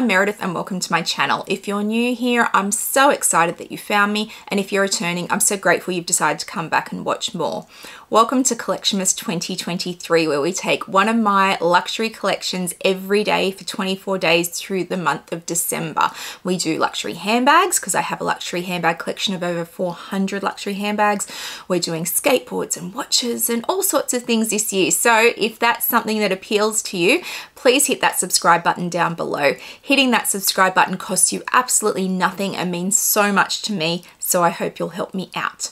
I'm Meredith and welcome to my channel. If you're new here, I'm so excited that you found me, and if you're returning, I'm so grateful you've decided to come back and watch more. Welcome to Collectionmas 2023, where we take one of my luxury collections every day for 24 days through the month of December. We do luxury handbags because I have a luxury handbag collection of over 400 luxury handbags. We're doing skateboards and watches and all sorts of things this year. So if that's something that appeals to you, please hit that subscribe button down below. Hitting that subscribe button costs you absolutely nothing and means so much to me, so I hope you'll help me out.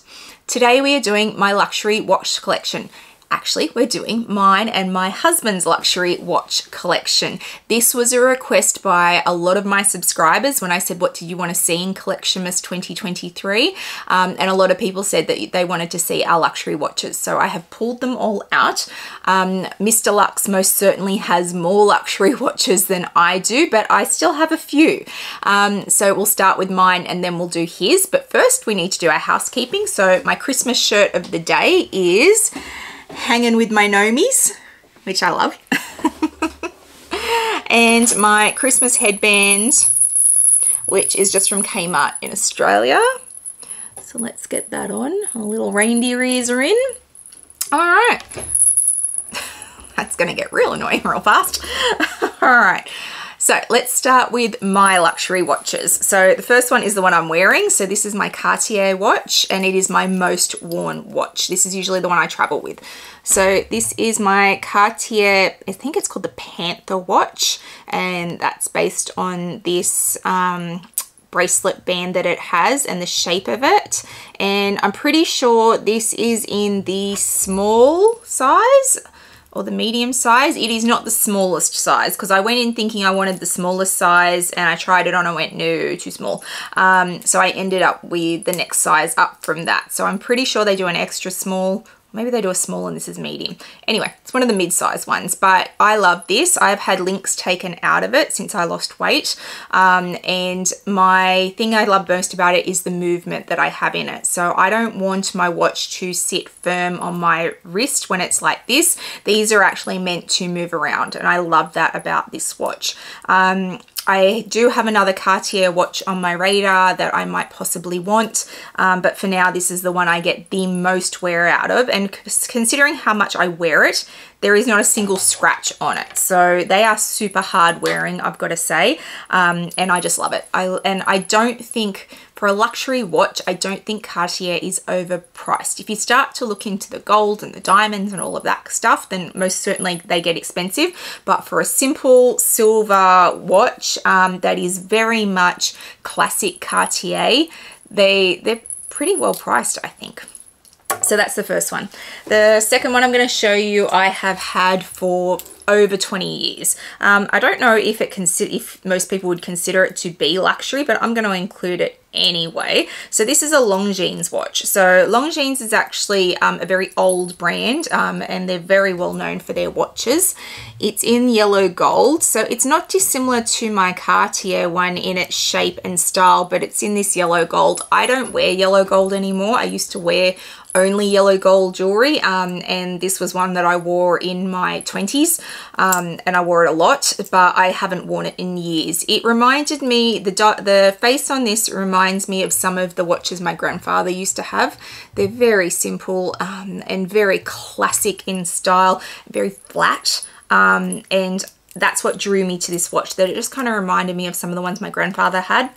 Today we are doing my luxury watch collection. Actually, we're doing mine and my husband's luxury watch collection. This was a request by a lot of my subscribers when I said, what do you want to see in Collectionmas 2023? And a lot of people said that they wanted to see our luxury watches. So I have pulled them all out. Mr. Lux most certainly has more luxury watches than I do, but I still have a few. So we'll start with mine and then we'll do his. But first we need to do our housekeeping. So my Christmas shirt of the day is Hanging with My Nomies, which I love. And my Christmas headband, which is just from Kmart in Australia. So let's get that on. Our little reindeer ears are in. All right. That's going to get real annoying real fast. All right. So let's start with my luxury watches. So the first one is the one I'm wearing. So this is my Cartier watch and it is my most worn watch. This is usually the one I travel with. So this is my Cartier, I think it's called the Panther watch, and that's based on this bracelet band that it has and the shape of it. And I'm pretty sure this is in the small size or the medium size. It is not the smallest size because I went in thinking I wanted the smallest size and I tried it on and went, no, too small. So I ended up with the next size up from that. So I'm pretty sure they do an extra small. Maybe they do a small and this is medium. Anyway, it's one of the mid-size ones, but I love this. I've had links taken out of it since I lost weight. And my thing I love most about it is the movement that I have in it. So I don't want my watch to sit firm on my wrist when it's like this. These are actually meant to move around, and I love that about this watch. I do have another Cartier watch on my radar that I might possibly want, but for now this is the one I get the most wear out of, and considering how much I wear it, there is not a single scratch on it. So they are super hard wearing, I've got to say, and I just love it. And I don't think, for a luxury watch, I don't think Cartier is overpriced. If you start to look into the gold and the diamonds and all of that stuff, then most certainly they get expensive. But for a simple silver watch that is very much classic Cartier, they're pretty well priced, I think. So that's the first one. The second one I'm going to show you I have had for over 20 years. I don't know if most people would consider it to be luxury, but I'm going to include it anyway. So this is a Longines watch. So Longines is actually a very old brand, and they're very well known for their watches. It's in yellow gold, so it's not dissimilar to my Cartier one in its shape and style, but it's in this yellow gold. I don't wear yellow gold anymore. I used to wear only yellow gold jewelry, and this was one that I wore in my 20s, and I wore it a lot, but I haven't worn it in years. It reminded me, the face on this reminds me of some of the watches my grandfather used to have. They're very simple and very classic in style, very flat, and that's what drew me to this watch, that it just kind of reminded me of some of the ones my grandfather had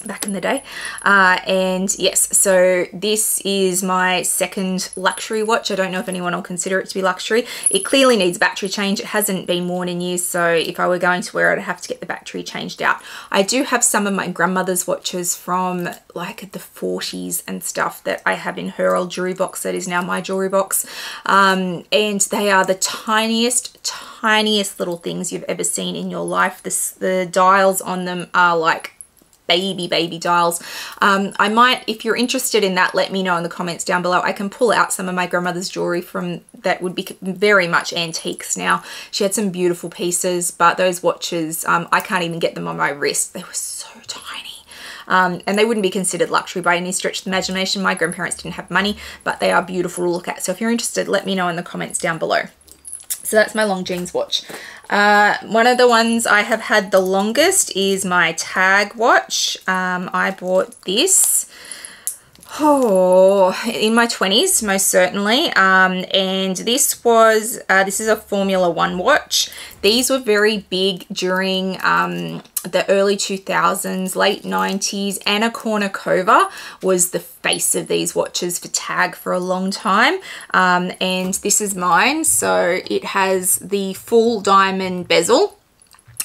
back in the day. And yes, so this is my second luxury watch. I don't know if anyone will consider it to be luxury. It clearly needs battery change. It hasn't been worn in years, so if I were going to wear it, I'd have to get the battery changed out. I do have some of my grandmother's watches from like the 40s and stuff that I have in her old jewelry box that is now my jewelry box, and they are the tiniest little things you've ever seen in your life. The dials on them are like baby dials. I might, if you're interested in that, let me know in the comments down below. I can pull out some of my grandmother's jewelry from that would be very much antiques now. She had some beautiful pieces, but those watches, I can't even get them on my wrist. They were so tiny. And they wouldn't be considered luxury by any stretch of the imagination. My grandparents didn't have money, but they are beautiful to look at. So if you're interested, let me know in the comments down below. So that's my long jeans watch. One of the ones I have had the longest is my tag watch. I bought this in my 20s, most certainly. And this is a Formula One watch. These were very big during the early 2000s, late 90s. Anna Kournikova was the face of these watches for tag for a long time. And this is mine. So it has the full diamond bezel,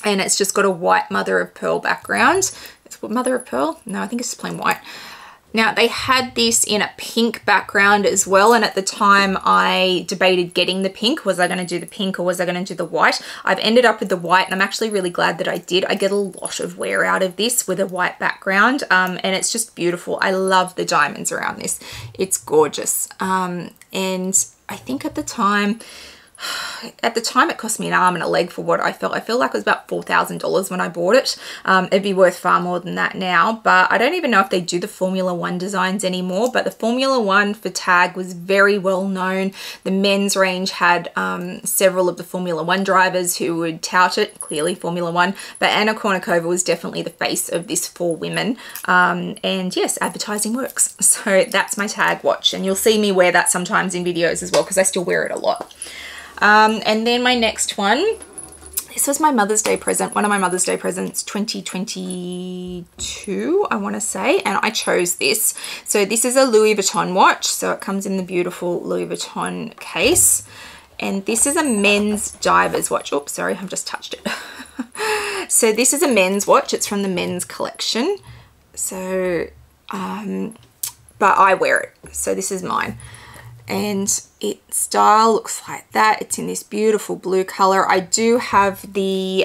and it's just got a white mother of pearl background. It's what, mother of pearl? No, I think it's just plain white. Now, they had this in a pink background as well, and at the time I debated getting the pink. Was I going to do the pink or was I going to do the white? I've ended up with the white, and I'm actually really glad that I did. I get a lot of wear out of this with a white background, and it's just beautiful. I love the diamonds around this. It's gorgeous. And I think at the time it cost me an arm and a leg for what I felt. I feel like it was about $4,000 when I bought it. It'd be worth far more than that now, but I don't even know if they do the Formula One designs anymore. But the Formula One for tag was very well known. The men's range had several of the Formula One drivers who would tout it, clearly Formula One, but Anna Kournikova was definitely the face of this for women. And yes, advertising works. So that's my tag watch, and you'll see me wear that sometimes in videos as well because I still wear it a lot. And then my next one, this was my Mother's Day present, one of my Mother's Day presents, 2022, I want to say, and I chose this. So this is a Louis Vuitton watch, so it comes in the beautiful Louis Vuitton case, and this is a men's divers watch. Oops, sorry, I've just touched it. So this is a men's watch, it's from the men's collection, so, but I wear it, so this is mine. And its style looks like that. It's in this beautiful blue color. I do have the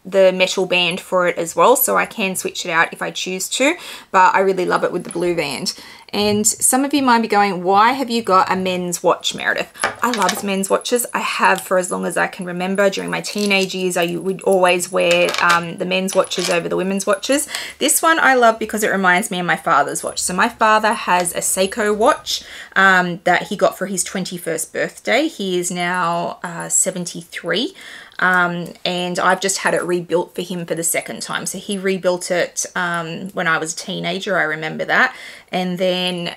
metal band for it as well, so I can switch it out if I choose to, but I really love it with the blue band. And some of you might be going, why have you got a men's watch, Meredith? I love men's watches. I have for as long as I can remember. During my teenage years, I would always wear the men's watches over the women's watches. This one I love because it reminds me of my father's watch. So my father has a Seiko watch that he got for his 21st birthday. He is now 73. And I've just had it rebuilt for him for the second time. So he rebuilt it when I was a teenager, I remember that. And then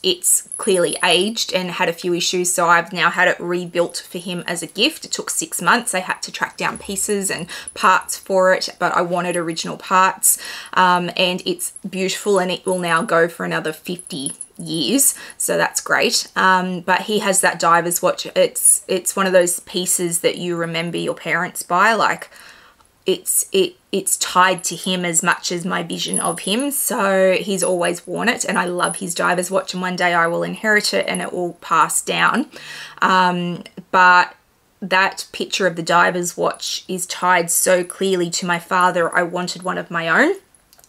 it's clearly aged and had a few issues, so I've now had it rebuilt for him as a gift. It took 6 months. I had to track down pieces and parts for it, but I wanted original parts, and it's beautiful, and it will now go for another 50 years, so that's great. But he has that diver's watch. It's one of those pieces that you remember your parents by, like it's tied to him as much as my vision of him, so he's always worn it, and I love his diver's watch, and one day I will inherit it and it will pass down. But that picture of the diver's watch is tied so clearly to my father. I wanted one of my own.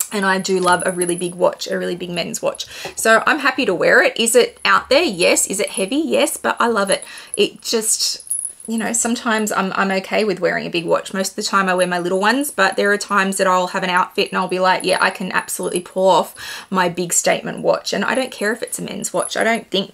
And I do love a really big watch, a really big men's watch. So I'm happy to wear it. Is it out there? Yes. Is it heavy? Yes, but I love it. It just, you know, sometimes I'm okay with wearing a big watch. Most of the time I wear my little ones, but there are times that I'll have an outfit and I'll be like, yeah, I can absolutely pull off my big statement watch. And I don't care if it's a men's watch. I don't think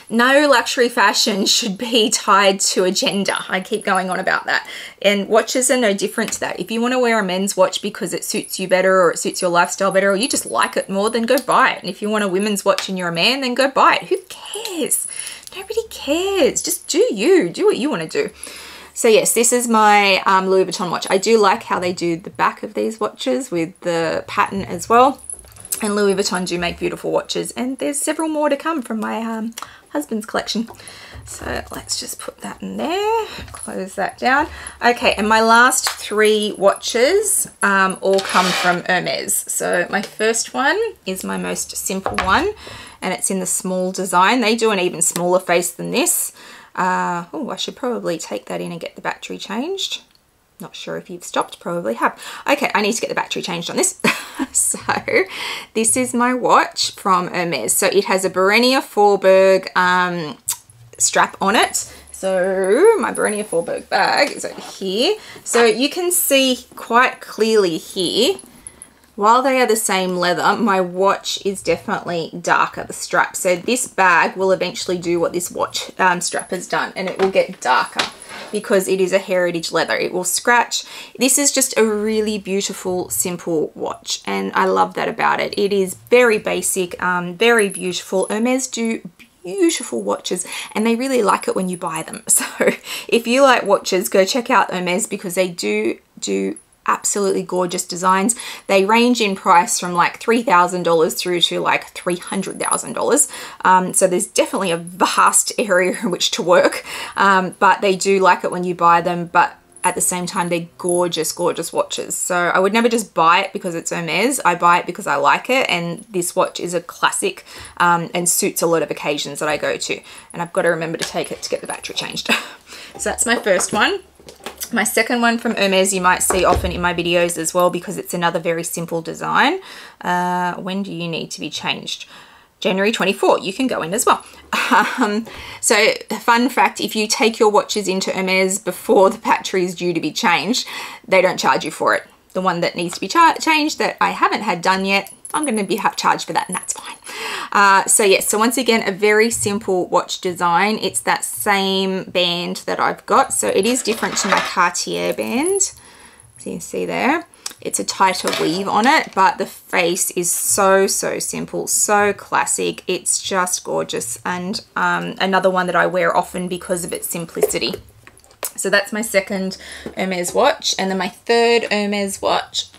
no luxury fashion should be tied to a gender. I keep going on about that. And watches are no different to that. If you want to wear a men's watch because it suits you better, or it suits your lifestyle better, or you just like it more, then go buy it. And if you want a women's watch and you're a man, then go buy it. Who cares? Nobody cares. Just do you. Do what you want to do. So yes, this is my Louis Vuitton watch. I do like how they do the back of these watches with the pattern as well. And Louis Vuitton do make beautiful watches, and there's several more to come from my husband's collection. So let's just put that in there, close that down. Okay, and my last 3 watches all come from Hermes. So my first one is my most simple one, and it's in the small design. They do an even smaller face than this. Oh, I should probably take that in and get the battery changed. Not sure if you've stopped, probably have. Okay, I need to get the battery changed on this. So this is my watch from Hermes. So it has a Berenia Forberg strap on it. So my Berenia Forberg bag is over here. So you can see quite clearly here while they are the same leather, my watch is definitely darker, the strap. So this bag will eventually do what this watch strap has done, and it will get darker because it is a heritage leather. It will scratch. This is just a really beautiful, simple watch, and I love that about it. It is very basic, very beautiful. Hermes do beautiful watches, and they really like it when you buy them. So if you like watches, go check out Hermes, because they do absolutely gorgeous designs. They range in price from like $3,000 through to like $300,000. So there's definitely a vast area in which to work, but they do like it when you buy them. But at the same time, they're gorgeous, gorgeous watches. So I would never just buy it because it's Hermes. I buy it because I like it, and this watch is a classic and suits a lot of occasions that I go to. And I've got to remember to take it to get the battery changed. So that's my first one. My second one from Hermes you might see often in my videos as well, because it's another very simple design. When do you need to be changed? January 24, you can go in as well. So fun fact, if you take your watches into Hermes before the battery is due to be changed, they don't charge you for it. The one that needs to be changed that I haven't had done yet, I'm going to be charged for that, and that's fine. So yes, so once again, a very simple watch design. It's that same band that I've got. So it is different to my Cartier band. So you can see there, it's a tighter weave on it, but the face is so simple, so classic. It's just gorgeous, and another one that I wear often because of its simplicity. So that's my second Hermes watch. And then my third Hermes watch,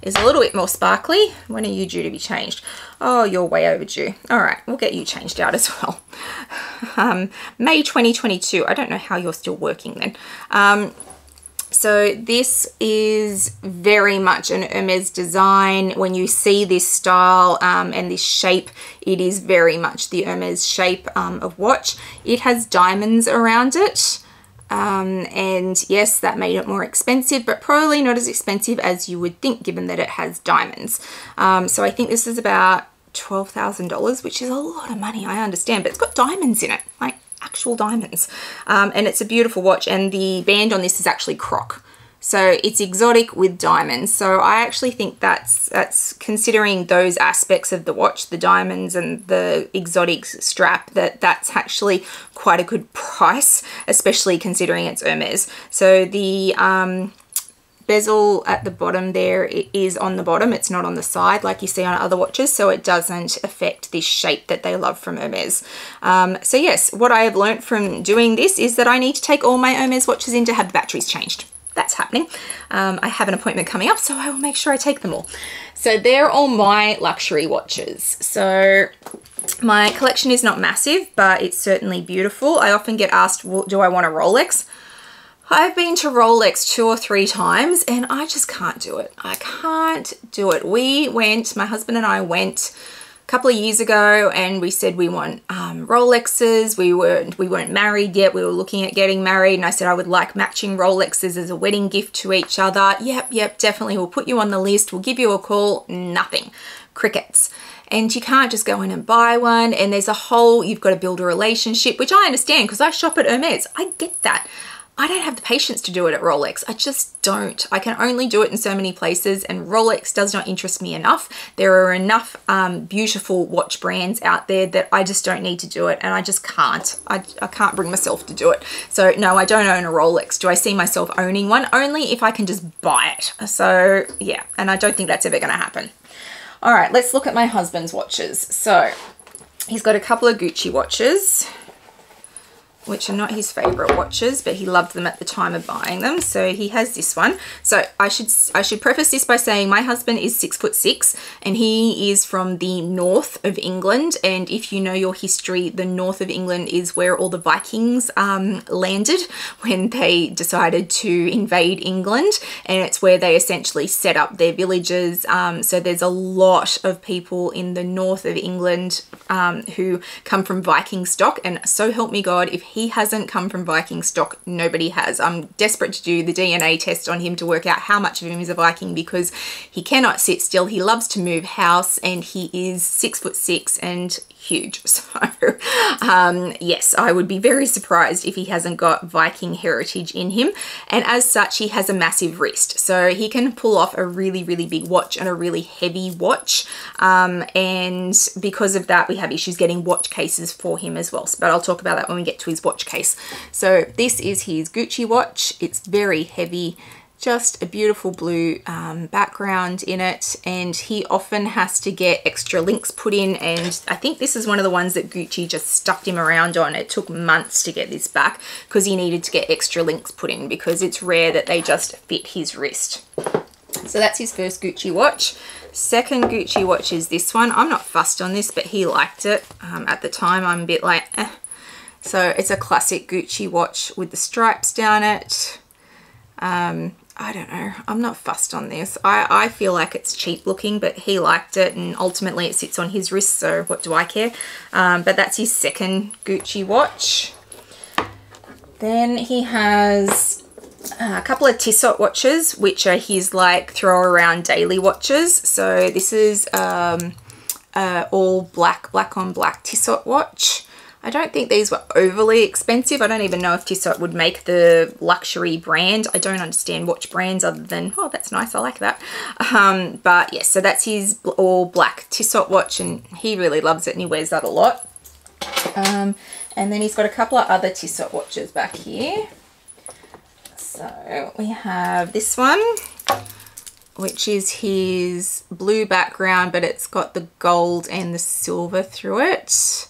is a little bit more sparkly. When are you due to be changed? Oh, you're way overdue. All right, we'll get you changed out as well. May 2022. I don't know how you're still working then. So this is very much an Hermes design. When you see this style and this shape, it is very much the Hermes shape of watch. It has diamonds around it. And yes, that made it more expensive, but probably not as expensive as you would think, given that it has diamonds. So I think this is about $12,000, which is a lot of money, I understand, but it's got diamonds in it, like actual diamonds. And it's a beautiful watch, and the band on this is actually croc. So it's exotic with diamonds. So I actually think that's considering those aspects of the watch, the diamonds and the exotic strap, that's actually quite a good price, especially considering it's Hermes. So the bezel at the bottom there, it is on the bottom. It's not on the side like you see on other watches. So it doesn't affect this shape that they love from Hermes. So yes, what I have learned from doing this is that I need to take all my Hermes watches in to have the batteries changed. That's happening. I have an appointment coming up, so I will make sure I take them all. So they're all my luxury watches. So my collection is not massive, but it's certainly beautiful. I often get asked, well, do I want a Rolex? I've been to Rolex 2 or 3 times, and I just can't do it. I can't do it. My husband and I went a couple of years ago, and we said we want Rolexes. We weren't married yet. We were looking at getting married, and I said I would like matching Rolexes as a wedding gift to each other. Yep, definitely. We'll put you on the list. We'll give you a call. Nothing. Crickets. And you can't just go in and buy one, and there's you've got to build a relationship, which I understand because I shop at Hermes. I get that. I don't have the patience to do it at Rolex. I just don't. I can only do it in so many places, and Rolex does not interest me enough. There are enough beautiful watch brands out there that I just don't need to do it, and I just can't. I can't bring myself to do it. So no, I don't own a Rolex. Do I see myself owning one? Only if I can just buy it. So yeah, and I don't think that's ever going to happen. All right, let's look at my husband's watches. So he's got a couple of Gucci watches, which are not his favorite watches, but he loved them at the time of buying them. So he has this one. So I should preface this by saying my husband is 6'6", and he is from the north of England. And if you know your history, the north of England is where all the Vikings landed when they decided to invade England, and it's where they essentially set up their villages. So there's a lot of people in the north of England who come from Viking stock, and so help me God, if he hasn't come from Viking stock, nobody has. I'm desperate to do the DNA test on him to work out how much of him is a Viking, because he cannot sit still. He loves to move house, and he is 6'6" and huge. So yes, I would be very surprised if he hasn't got Viking heritage in him. And as such, he has a massive wrist, so he can pull off a really, really big watch and a really heavy watch. And because of that, we have issues getting watch cases for him as well. But I'll talk about that when we get to his watch case. So this is his Gucci watch. It's very heavy, just a beautiful blue background in it, and he often has to get extra links put in, and I think this is one of the ones that Gucci just stuffed him around on. It took months to get this back because he needed to get extra links put in because it's rare that they just fit his wrist. So that's his first Gucci watch. Second Gucci watch is this one. I'm not fussed on this, but he liked it. At the time, I'm a bit like, eh. So it's a classic Gucci watch with the stripes down it. I don't know, I'm not fussed on this. I feel like it's cheap looking, but he liked it, and ultimately it sits on his wrist, so what do I care? But that's his second Gucci watch. Then he has a couple of Tissot watches, which are his like throw around daily watches. So this is all black on black Tissot watch. I don't think these were overly expensive. I don't even know if Tissot would make the luxury brand. I don't understand watch brands other than, oh, that's nice, I like that. But yes, so that's his all black Tissot watch, and he really loves it and he wears that a lot. And then he's got a couple of other Tissot watches back here. So we have this one, which is his blue background, but it's got the gold and the silver through it.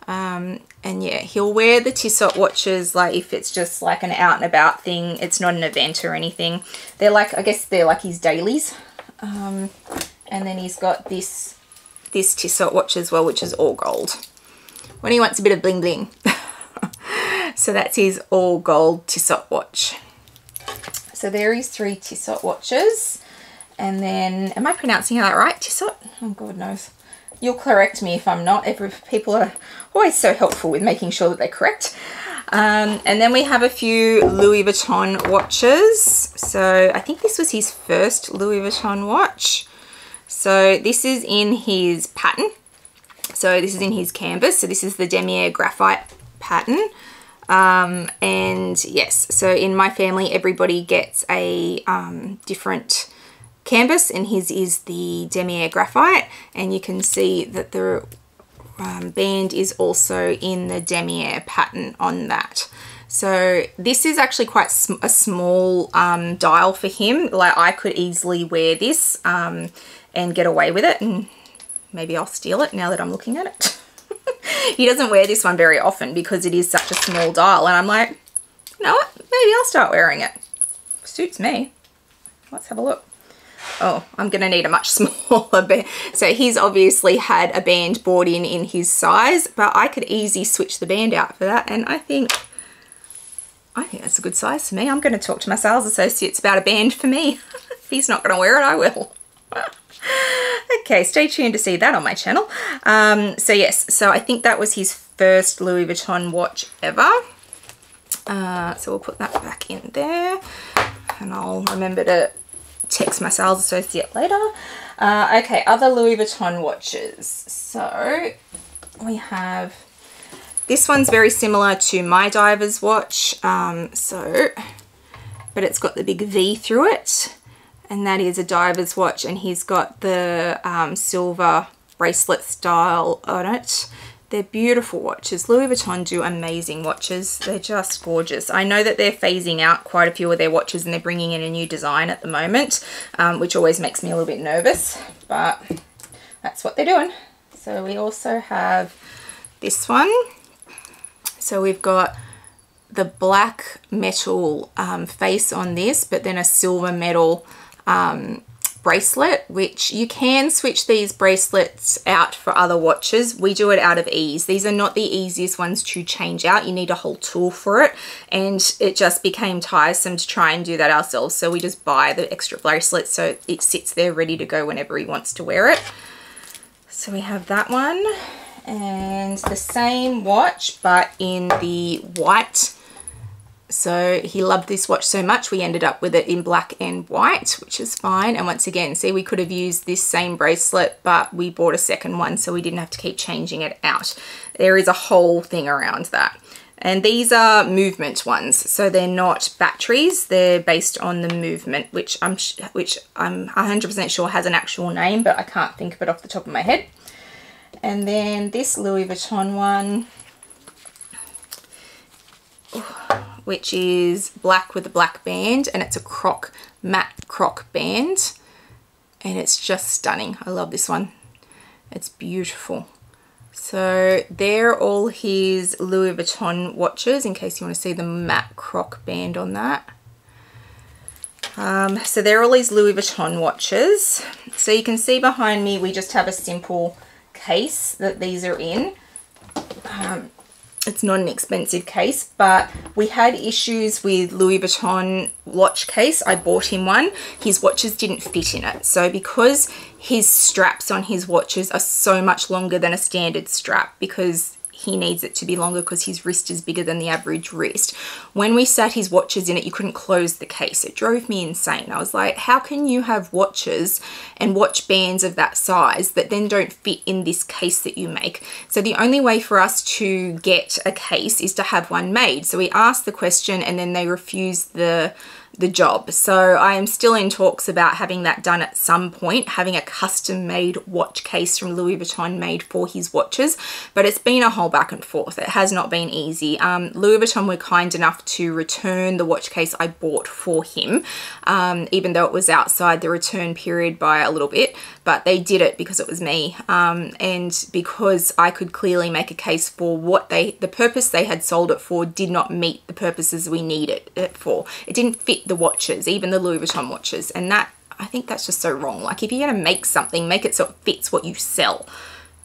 And yeah, he'll wear the Tissot watches like if it's just like an out and about thing. It's not an event or anything. They're like, I guess they're like his dailies. And then he's got this Tissot watch as well, which is all gold when he wants a bit of bling bling. So that's his all gold Tissot watch. So there is 3 Tissot watches. And then, am I pronouncing that right? Tissot? Oh, God knows. You'll correct me if I'm not. People are always so helpful with making sure that they're correct. And then we have a few Louis Vuitton watches. So I think this was his first Louis Vuitton watch. So this is in his pattern. So this is in his canvas. So this is the Demier graphite pattern. And yes, so in my family, everybody gets a different canvas, and his is the Demier graphite, and you can see that the band is also in the Demier pattern on that. So this is actually quite a small dial for him. Like I could easily wear this and get away with it, and maybe I'll steal it now that I'm looking at it. He doesn't wear this one very often because it is such a small dial, and I'm like, you know what, maybe I'll start wearing it. Suits me. Let's have a look. Oh, I'm going to need a much smaller band. So he's obviously had a band bought in his size, but I could easily switch the band out for that. And I think that's a good size for me. I'm going to talk to my sales associates about a band for me. If he's not going to wear it, I will. Okay, stay tuned to see that on my channel. So yes, so I think that was his first Louis Vuitton watch ever. So we'll put that back in there, and I'll remember to text my sales associate later. Okay, other Louis Vuitton watches. So we have, this one's very similar to my diver's watch, but it's got the big V through it, and that is a diver's watch, and he's got the silver bracelet style on it. They're beautiful watches. Louis Vuitton do amazing watches. They're just gorgeous. I know that they're phasing out quite a few of their watches and they're bringing in a new design at the moment, which always makes me a little bit nervous, but that's what they're doing. So we also have this one. So we've got the black metal face on this, but then a silver metal bracelet, which you can switch these bracelets out for other watches. We do it out of ease. These are not the easiest ones to change out. You need a whole tool for it, and it just became tiresome to try and do that ourselves, so we just buy the extra bracelet so it sits there ready to go whenever he wants to wear it. So we have that one, and the same watch but in the white So he loved this watch so much, we ended up with it in black and white, which is fine. And once again, see, we could have used this same bracelet, but we bought a second one, so we didn't have to keep changing it out. There is a whole thing around that. And these are movement ones, so they're not batteries. They're based on the movement, which I'm 100% sure has an actual name, but I can't think of it off the top of my head. And then this Louis Vuitton one, which is black with a black band, and it's a croc, matte croc band, and it's just stunning. I love this one. It's beautiful. So they're all his Louis Vuitton watches, in case you want to see the matte croc band on that. So they're all his Louis Vuitton watches. So you can see behind me, we just have a simple case that these are in. It's not an expensive case, but we had issues with Louis Vuitton watch case. I bought him one. His watches didn't fit in it. So because his straps on his watches are so much longer than a standard strap, because he needs it to be longer because his wrist is bigger than the average wrist. When we sat his watches in it, you couldn't close the case. It drove me insane. I was like, how can you have watches and watch bands of that size that then don't fit in this case that you make? So the only way for us to get a case is to have one made. So we asked the question and then they refused the job. So I am still in talks about having that done at some point, having a custom made watch case from Louis Vuitton made for his watches, but it's been a whole back and forth. It has not been easy. Louis Vuitton were kind enough to return the watch case I bought for him, even though it was outside the return period by a little bit, but they did it because it was me, and because I could clearly make a case for what the purpose they had sold it for did not meet the purposes we needed it for. It didn't fit the watches, even the Louis Vuitton watches, and that, I think that's just so wrong. Like, if you're gonna make something, make it so it fits what you sell.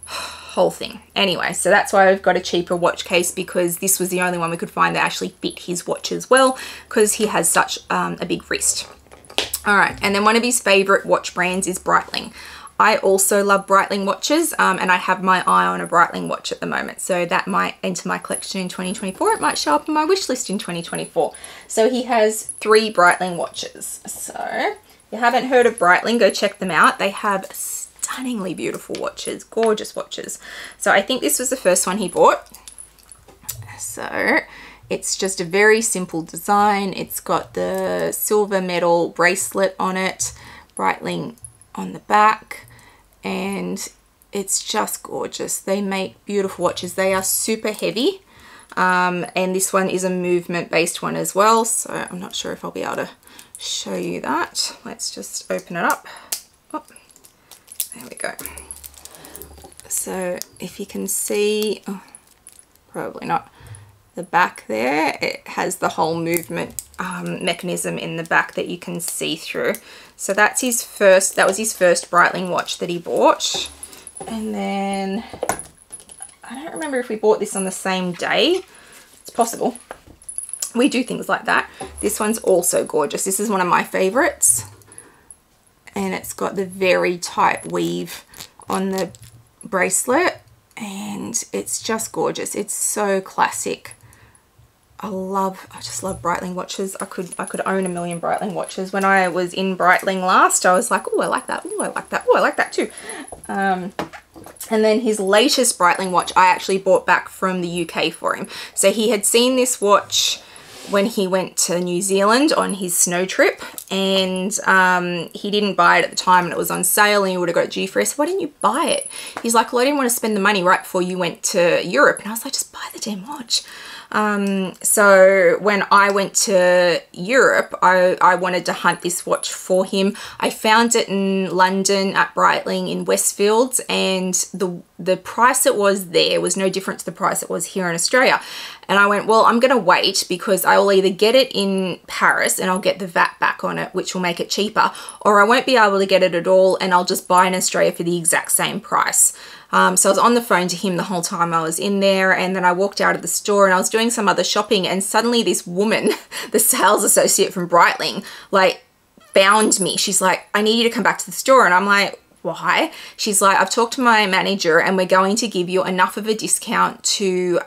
Whole thing. Anyway, so that's why I've got a cheaper watch case, because this was the only one we could find that actually fit his watch as well, because he has such a big wrist. All right, and then one of his favorite watch brands is Breitling. I also love Breitling watches, and I have my eye on a Breitling watch at the moment. So that might enter my collection in 2024. It might show up on my wish list in 2024. So he has 3 Breitling watches. So if you haven't heard of Breitling, go check them out. They have stunningly beautiful watches, gorgeous watches. So I think this was the first one he bought. So it's just a very simple design. It's got the silver metal bracelet on it, Breitling on the back, and it's just gorgeous. They make beautiful watches. They are super heavy, and this one is a movement based one as well, so I'm not sure if I'll be able to show you that. Let's just open it up. Oh, there we go. So if you can see, oh, probably not, the back there, it has the whole movement mechanism in the back that you can see through. So that's his first, that was his first Breitling watch that he bought. And then I don't remember if we bought this on the same day. It's possible. We do things like that. This one's also gorgeous. This is one of my favorites, and it's got the very tight weave on the bracelet, and it's just gorgeous. It's so classic. I just love Breitling watches. I could own a million Breitling watches. When I was in Breitling last, I was like, oh, I like that. Oh, I like that. Oh, I like that too. And then his latest Breitling watch, I actually bought back from the UK for him. So he had seen this watch when he went to New Zealand on his snow trip, and he didn't buy it at the time, and it was on sale and he would have got it due for us. Why didn't you buy it? He's like, well, I didn't want to spend the money right before you went to Europe. And I was like, just buy the damn watch. So when I went to Europe, I wanted to hunt this watch for him. I found it in London at Breitling in Westfields, and the price it was there was no different to the price it was here in Australia. And I went, well, I'm going to wait, because I will either get it in Paris and I'll get the VAT back on it, which will make it cheaper, or I won't be able to get it at all and I'll just buy in Australia for the exact same price. So I was on the phone to him the whole time I was in there, and then I walked out of the store and I was doing some other shopping, and suddenly this woman, the sales associate from Breitling, like found me. She's like, I need you to come back to the store. And I'm like, why? She's like, I've talked to my manager and we're going to give you enough of a discount to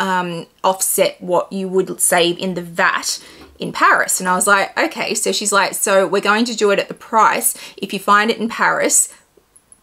offset what you would save in the VAT in Paris. And I was like, okay. So she's like, so we're going to do it at the price. If you find it in Paris,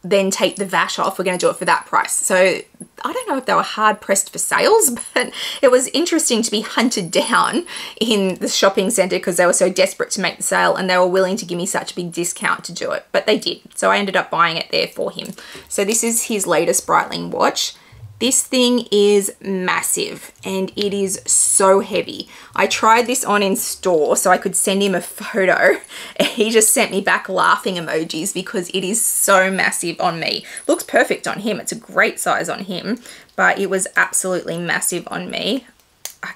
then take the VAT off. We're going to do it for that price. So I don't know if they were hard pressed for sales, but it was interesting to be hunted down in the shopping center because they were so desperate to make the sale and they were willing to give me such a big discount to do it, but they did. So I ended up buying it there for him. So this is his latest Breitling watch. This thing is massive and it is so heavy. I tried this on in store so I could send him a photo and he just sent me back laughing emojis because it is so massive on me. Looks perfect on him. It's a great size on him, but it was absolutely massive on me.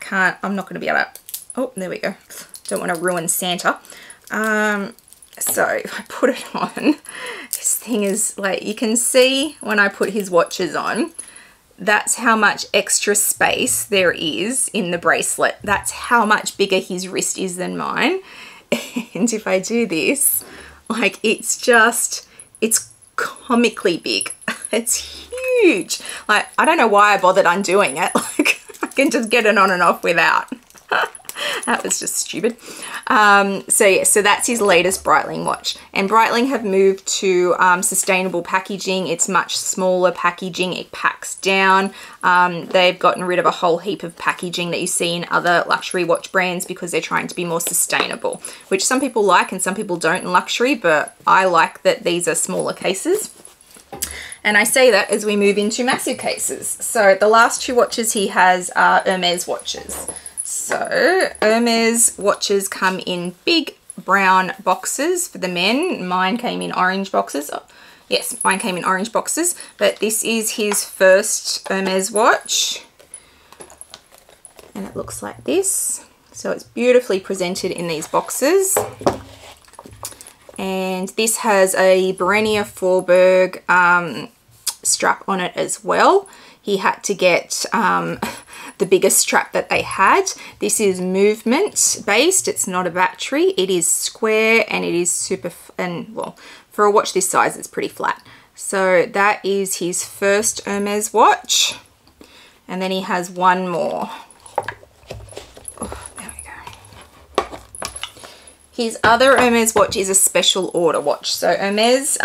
I'm not going to be able to, oh, there we go. Don't want to ruin Santa. So if I put it on, this thing is like, you can see when I put his watches on, that's how much extra space there is in the bracelet. That's how much bigger his wrist is than mine. And if I do this, like it's comically big. It's huge. Like, I don't know why I bothered undoing it. Like, I can just get it on and off without. That was just stupid. So yeah, so that's his latest Breitling watch. And Breitling have moved to sustainable packaging. It's much smaller packaging. It packs down. They've gotten rid of a whole heap of packaging that you see in other luxury watch brands because they're trying to be more sustainable, which some people like and some people don't in luxury, but I like that these are smaller cases. And I say that as we move into massive cases. So the last two watches he has are Hermes watches. So Hermes watches come in big brown boxes for the men. Mine came in orange boxes. Oh, yes, mine came in orange boxes, but this is his first Hermes watch. And it looks like this. So it's beautifully presented in these boxes. And this has a Berenia Forberg strap on it as well. He had to get the biggest strap that they had. This is movement based. It's not a battery. It is square and it is super, and well, for a watch this size, it's pretty flat. So that is his first Hermes watch. And then he has one more. Oh, there we go. His other Hermes watch is a special order watch. So Hermes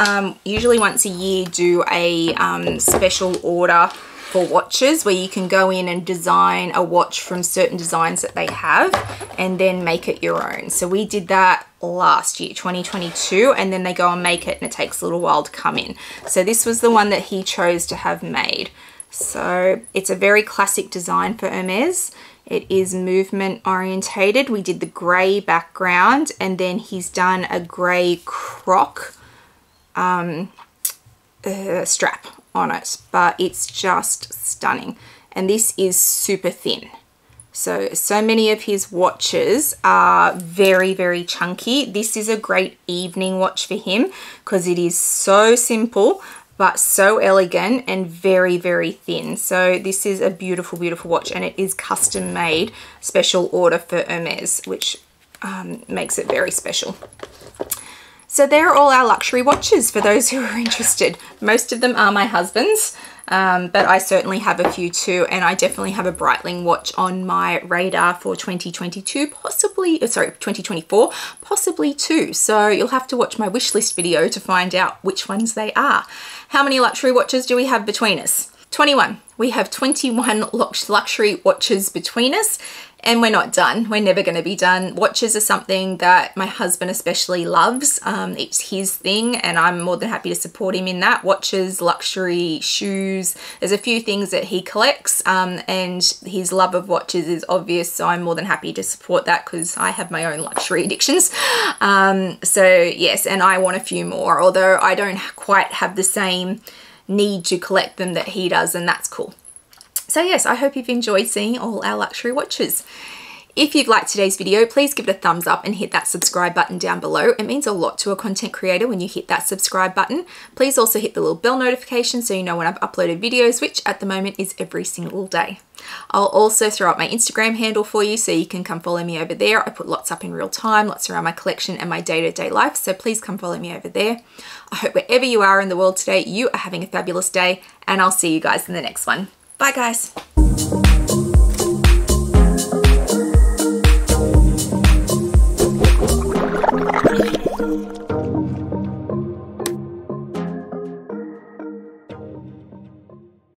usually once a year do a special order for watches where you can go in and design a watch from certain designs that they have and then make it your own. So we did that last year, 2022, and then they go and make it and it takes a little while to come in. So this was the one that he chose to have made. So it's a very classic design for Hermes. It is movement orientated. We did the grey background and then he's done a grey croc strap on it, but it's just stunning. And this is super thin. So many of his watches are very, very chunky. This is a great evening watch for him because it is so simple, but so elegant and very, very thin. So this is a beautiful, beautiful watch and it is custom made, special order for Hermes, which makes it very special. So they're all our luxury watches for those who are interested. Most of them are my husband's, but I certainly have a few too, and I definitely have a Breitling watch on my radar for 2022, possibly, sorry, 2024, possibly too. So you'll have to watch my wish list video to find out which ones they are. How many luxury watches do we have between us? 21. We have 21 luxury watches between us. And we're not done. We're never going to be done. Watches are something that my husband especially loves. It's his thing and I'm more than happy to support him in that. Watches, luxury, shoes. There's a few things that he collects and his love of watches is obvious. So I'm more than happy to support that because I have my own luxury addictions. So yes, and I want a few more, although I don't quite have the same need to collect them that he does, and that's cool. So yes, I hope you've enjoyed seeing all our luxury watches. If you've liked today's video, please give it a thumbs up and hit that subscribe button down below. It means a lot to a content creator when you hit that subscribe button. Please also hit the little bell notification so you know when I've uploaded videos, which at the moment is every single day. I'll also throw up my Instagram handle for you so you can come follow me over there. I put lots up in real time, lots around my collection and my day-to-day life, so please come follow me over there. I hope wherever you are in the world today, you are having a fabulous day, and I'll see you guys in the next one. Bye guys.